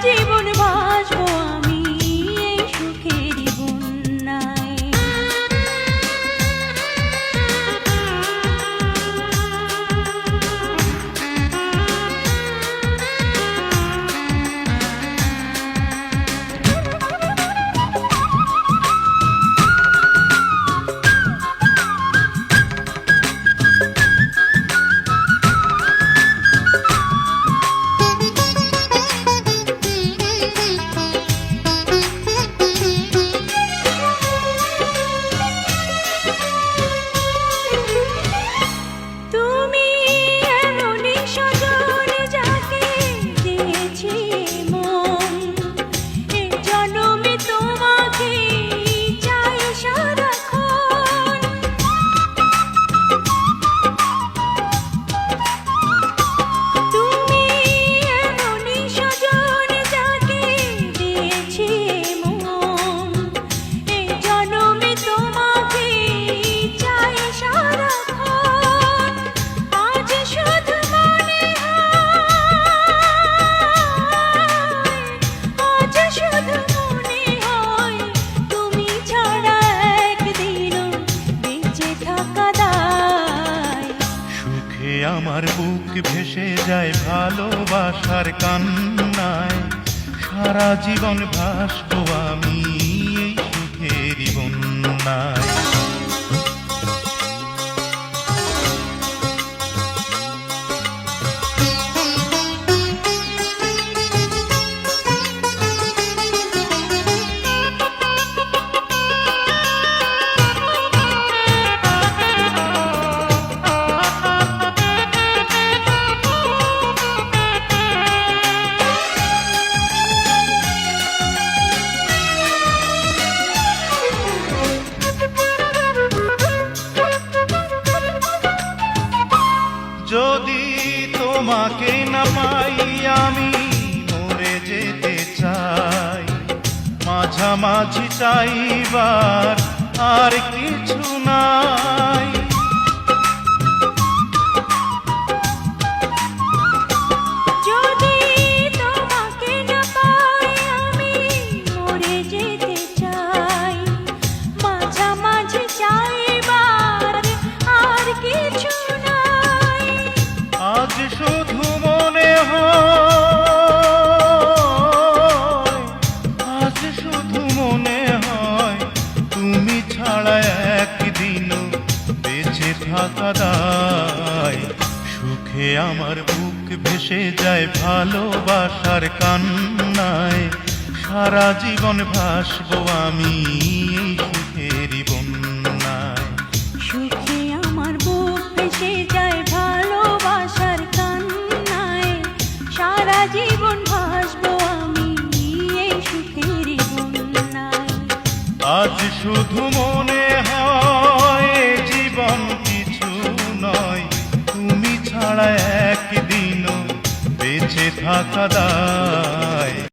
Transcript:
জীবন বাঁচবো আমি এই সুখেরই বন্যায়। আমার বুক ভেসে যায় ভালোবাসার কান্নায়, সারা জীবন ভাসবো আমি এই সুখেরই বন্যায়। যদি তোমাকে না পাই আমি মরে যেতে চাই, মাঝামাঝি চাইবার আর কিছু নাই। যদি তোমাকে না পাই আমি মরে যেতে চাই, মাঝামাঝি চাইবার আর কিছু নাই। আজ শুধু মনে হয়, আজ শুধু মনে হয় তুমি ছাড়া একদিনও বেঁচে থাকা দায়। সুখে আমার বুক ভেসে যায় ভালোবাসার কান্নায়, সারা জীবন ভাসবো আমি এই সুখেরই বন্যায়। সুখে আমার বুক ভেসে যায় ভালোবাসার কান্নায়, সারা জীবন ভাসবো আমি এই সুখেরই বন্যায়। আজ শুধু মনে হয় জীবন কিছু নয়, তুমি ছাড়া একদিনও বেঁচে থাকা দায়।